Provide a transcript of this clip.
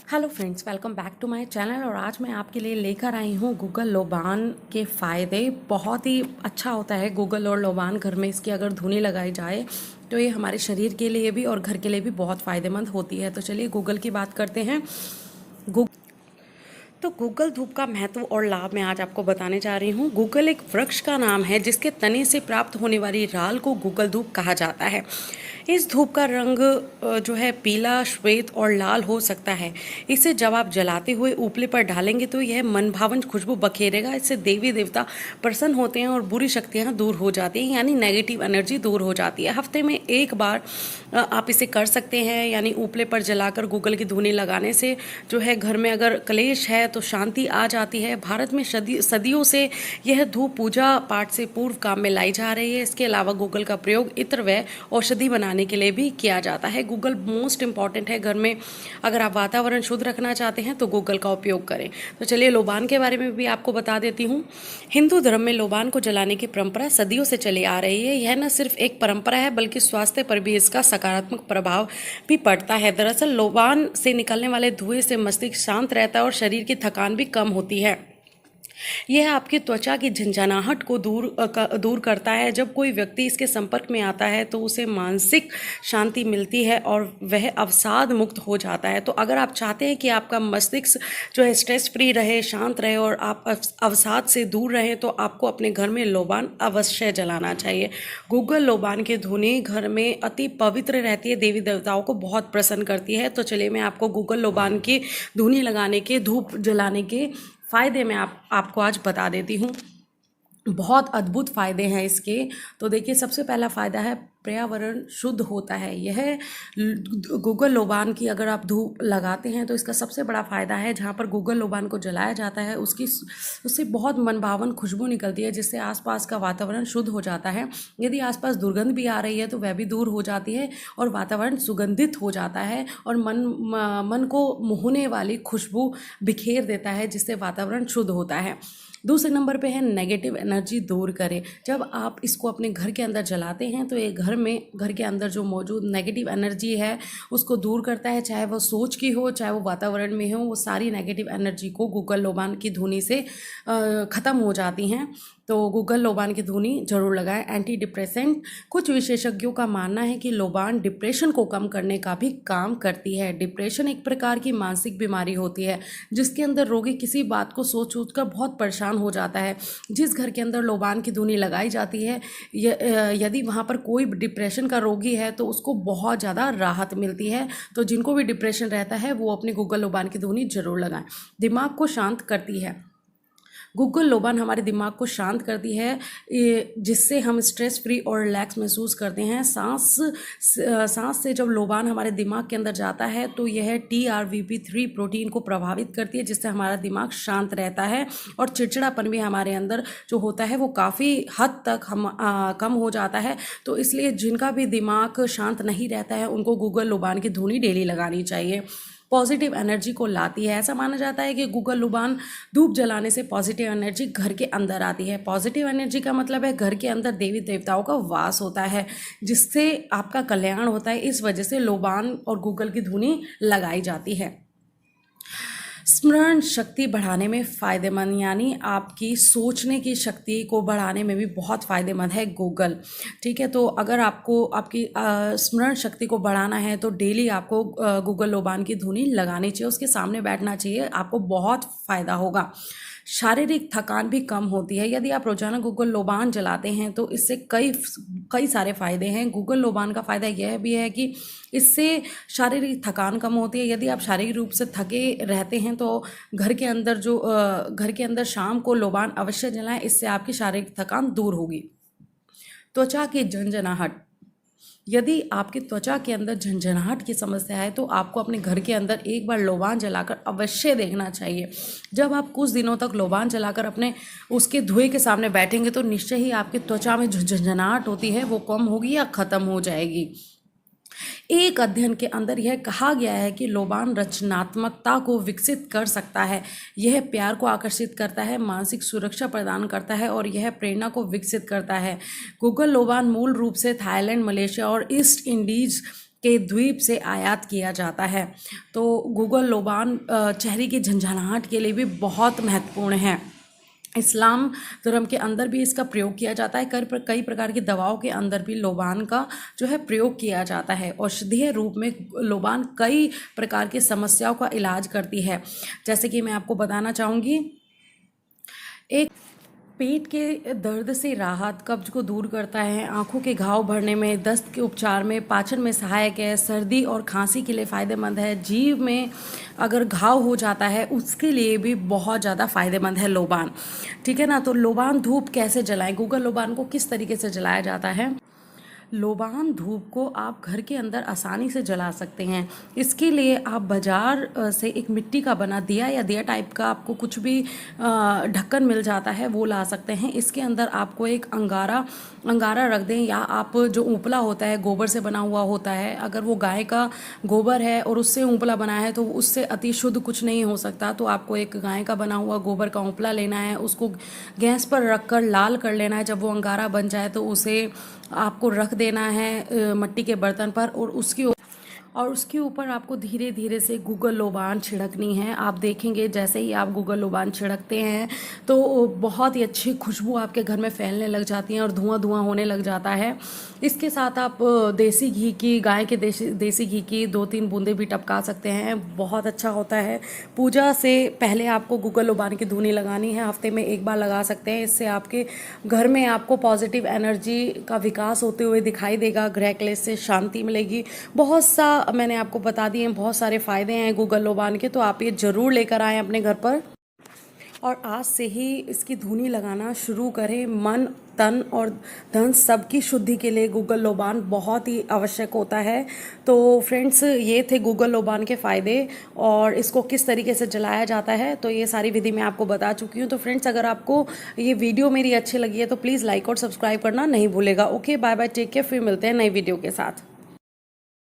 Hello friends, welcome back to my channel. और आज मैं आपके लिए लेकर आई हूँ गूगल लोबान के फ़ायदे। बहुत ही अच्छा होता है गूगल और लोबान। घर में इसकी अगर धुनी लगाई जाए तो ये हमारे शरीर के लिए भी और घर के लिए भी बहुत फ़ायदेमंद होती है। तो चलिए गूगल की बात करते हैं। तो गूगल धूप का महत्व और लाभ मैं आज आपको बताने जा रही हूँ। गूगल एक वृक्ष का नाम है जिसके तने से प्राप्त होने वाली राल को गूगल धूप कहा जाता है। इस धूप का रंग जो है पीला, श्वेत और लाल हो सकता है। इसे जब आप जलाते हुए उपले पर डालेंगे तो यह मनभावन खुशबू बखेरेगा। इससे देवी देवता प्रसन्न होते हैं और बुरी शक्तियाँ दूर हो जाती हैं, यानी नेगेटिव एनर्जी दूर हो जाती है। हफ्ते में एक बार आप इसे कर सकते हैं, यानी उपले पर जलाकर गूगल की धुनी लगाने से जो है घर में अगर क्लेश है तो शांति आ जाती है। भारत में सदियों से यह धूप पूजा पाठ से पूर्व काम में लाई जा रही है। इसके अलावा गूगल का प्रयोग इत्र व औषधि बनाने के लिए भी किया जाता है। गूगल मोस्ट इंपॉर्टेंट है घर में। अगर आप वातावरण शुद्ध रखना चाहते हैं तो गूगल का उपयोग करें। तो चलिए लोबान के बारे में भी आपको बता देती हूँ। हिंदू धर्म में लोबान को जलाने की परंपरा सदियों से चली आ रही है। यह न सिर्फ एक परंपरा है बल्कि स्वास्थ्य पर भी इसका सकारात्मक प्रभाव भी पड़ता है। दरअसल लोबान से निकलने वाले धुएं से मस्तिष्क शांत रहता है और शरीर की थकान भी कम होती है। यह आपकी त्वचा की झंझनाहट को दूर करता है। जब कोई व्यक्ति इसके संपर्क में आता है तो उसे मानसिक शांति मिलती है और वह अवसाद मुक्त हो जाता है। तो अगर आप चाहते हैं कि आपका मस्तिष्क जो है स्ट्रेस फ्री रहे, शांत रहे और आप अवसाद से दूर रहें, तो आपको अपने घर में लोबान अवश्य जलाना चाहिए। गूगल लोबान की धुनी घर में अति पवित्र रहती है, देवी देवताओं को बहुत प्रसन्न करती है। तो चलिए मैं आपको गूगल लोबान की धुनी लगाने के, धूप जलाने के फ़ायदे मैं आपको आज बता देती हूँ। बहुत अद्भुत फ़ायदे हैं इसके। तो देखिए, सबसे पहला फ़ायदा है पर्यावरण शुद्ध होता है। यह गूगल लोबान की अगर आप धूप लगाते हैं तो इसका सबसे बड़ा फ़ायदा है, जहाँ पर गूगल लोबान को जलाया जाता है उससे बहुत मनभावन खुशबू निकलती है जिससे आसपास का वातावरण शुद्ध हो जाता है। यदि आसपास दुर्गंध भी आ रही है तो वह भी दूर हो जाती है और वातावरण सुगंधित हो जाता है और मन को मोहने वाली खुशबू बिखेर देता है जिससे वातावरण शुद्ध होता है। दूसरे नंबर पे है नेगेटिव एनर्जी दूर करे। जब आप इसको अपने घर के अंदर जलाते हैं तो ये घर के अंदर जो मौजूद नेगेटिव एनर्जी है उसको दूर करता है। चाहे वो सोच की हो, चाहे वो वातावरण में हो, वो सारी नेगेटिव एनर्जी को गूगल लोबान की धुनी से ख़त्म हो जाती हैं। तो गूगल लोबान की धुनी जरूर लगाएं। एंटी डिप्रेसेंट, कुछ विशेषज्ञों का मानना है कि लोबान डिप्रेशन को कम करने का भी काम करती है। डिप्रेशन एक प्रकार की मानसिक बीमारी होती है जिसके अंदर रोगी किसी बात को सोच सोच कर बहुत परेशान हो जाता है। जिस घर के अंदर लोबान की धुनी लगाई जाती है, यदि वहाँ पर कोई डिप्रेशन का रोगी है तो उसको बहुत ज़्यादा राहत मिलती है। तो जिनको भी डिप्रेशन रहता है वो अपनी गूगल लोबान की धुनी जरूर लगाएं। दिमाग को शांत करती है। गूगल लोबान हमारे दिमाग को शांत करती है, जिससे हम स्ट्रेस फ्री और रिलैक्स महसूस करते हैं। सांस से जब लोबान हमारे दिमाग के अंदर जाता है तो यह TRVP3 प्रोटीन को प्रभावित करती है जिससे हमारा दिमाग शांत रहता है और चिड़चिड़ापन भी हमारे अंदर जो होता है वो काफ़ी हद तक कम हो जाता है। तो इसलिए जिनका भी दिमाग शांत नहीं रहता है उनको गूगल लोबान की धुनी डेली लगानी चाहिए। पॉजिटिव एनर्जी को लाती है। ऐसा माना जाता है कि गूगल लोबान धूप जलाने से पॉजिटिव एनर्जी घर के अंदर आती है। पॉजिटिव एनर्जी का मतलब है घर के अंदर देवी देवताओं का वास होता है जिससे आपका कल्याण होता है। इस वजह से लोबान और गूगल की धुनी लगाई जाती है। स्मरण शक्ति बढ़ाने में फ़ायदेमंद, यानी आपकी सोचने की शक्ति को बढ़ाने में भी बहुत फ़ायदेमंद है गूगल। ठीक है, तो अगर आपको आपकी स्मरण शक्ति को बढ़ाना है तो डेली आपको गूगल लोबान की धुनी लगानी चाहिए, उसके सामने बैठना चाहिए, आपको बहुत फ़ायदा होगा। शारीरिक थकान भी कम होती है। यदि आप रोजाना गूगल लोबान जलाते हैं तो इससे कई सारे फ़ायदे हैं। गूगल लोबान का फ़ायदा यह भी है कि इससे शारीरिक थकान कम होती है। यदि आप शारीरिक रूप से थके रहते हैं तो घर के अंदर शाम को लोबान अवश्य जलाएं, इससे आपकी शारीरिक थकान दूर होगी। त्वचा की झंझनाहट, यदि आपकी त्वचा के अंदर झंझनाहट की समस्या है तो आपको अपने घर के अंदर एक बार लोबान जलाकर अवश्य देखना चाहिए। जब आप कुछ दिनों तक लोबान जलाकर अपने उसके धुएं के सामने बैठेंगे तो निश्चय ही आपकी त्वचा में जो झंझनाहट होती है वो कम होगी या ख़त्म हो जाएगी। एक अध्ययन के अंदर यह कहा गया है कि लोबान रचनात्मकता को विकसित कर सकता है। यह प्यार को आकर्षित करता है, मानसिक सुरक्षा प्रदान करता है और यह प्रेरणा को विकसित करता है। गूगल लोबान मूल रूप से थाईलैंड, मलेशिया और ईस्ट इंडीज के द्वीप से आयात किया जाता है। तो गूगल लोबान चेहरे की झंझनाहट के लिए भी बहुत महत्वपूर्ण है। इस्लाम धर्म के अंदर भी इसका प्रयोग किया जाता है। कई प्रकार की दवाओं के अंदर भी लोबान का जो है प्रयोग किया जाता है। औषधीय रूप में लोबान कई प्रकार की समस्याओं का इलाज करती है। जैसे कि मैं आपको बताना चाहूँगी, एक पेट के दर्द से राहत, कब्ज को दूर करता है, आंखों के घाव भरने में, दस्त के उपचार में, पाचन में सहायक है, सर्दी और खांसी के लिए फ़ायदेमंद है, जीभ में अगर घाव हो जाता है उसके लिए भी बहुत ज़्यादा फ़ायदेमंद है लोबान। ठीक है ना। तो लोबान धूप कैसे जलाएं, गूगल लोबान को किस तरीके से जलाया जाता है। लोबान धूप को आप घर के अंदर आसानी से जला सकते हैं। इसके लिए आप बाज़ार से एक मिट्टी का बना दिया या दिया टाइप का आपको कुछ भी ढक्कन मिल जाता है, वो ला सकते हैं। इसके अंदर आपको एक अंगारा रख दें, या आप जो ऊपला होता है गोबर से बना हुआ होता है, अगर वो गाय का गोबर है और उससे ऊपला बना है तो उससे अति शुद्ध कुछ नहीं हो सकता। तो आपको एक गाय का बना हुआ गोबर का ऊपला लेना है, उसको गैस पर रख कर लाल कर लेना है। जब वो अंगारा बन जाए तो उसे आपको रख देना है मिट्टी के बर्तन पर, और उसके ऊपर आपको धीरे धीरे से गूगल लोबान छिड़कनी है। आप देखेंगे जैसे ही आप गूगल लोबान छिड़कते हैं तो बहुत ही अच्छी खुशबू आपके घर में फैलने लग जाती है और धुआं धुआं होने लग जाता है। इसके साथ आप देसी घी की, गाय के देसी घी की 2-3 बूंदे भी टपका सकते हैं, बहुत अच्छा होता है। पूजा से पहले आपको गूगल लोबान की धूनी लगानी है, हफ्ते में 1 बार लगा सकते हैं। इससे आपके घर में आपको पॉजिटिव एनर्जी का विकास होते हुए दिखाई देगा, ग्रह क्लेश से शांति मिलेगी। बहुत सा मैंने आपको बता दिए हैं, बहुत सारे फ़ायदे हैं गूगल लोबान के, तो आप ये ज़रूर लेकर आएँ अपने घर पर और आज से ही इसकी धूनी लगाना शुरू करें। मन, तन और धन सबकी शुद्धि के लिए गूगल लोबान बहुत ही आवश्यक होता है। तो फ्रेंड्स, ये थे गूगल लोबान के फ़ायदे और इसको किस तरीके से जलाया जाता है, तो ये सारी विधि मैं आपको बता चुकी हूँ। तो फ्रेंड्स, अगर आपको ये वीडियो मेरी अच्छी लगी है तो प्लीज़ लाइक और सब्सक्राइब करना नहीं भूलेगा। Okay, bye bye, take care, फिर मिलते हैं नई वीडियो के साथ।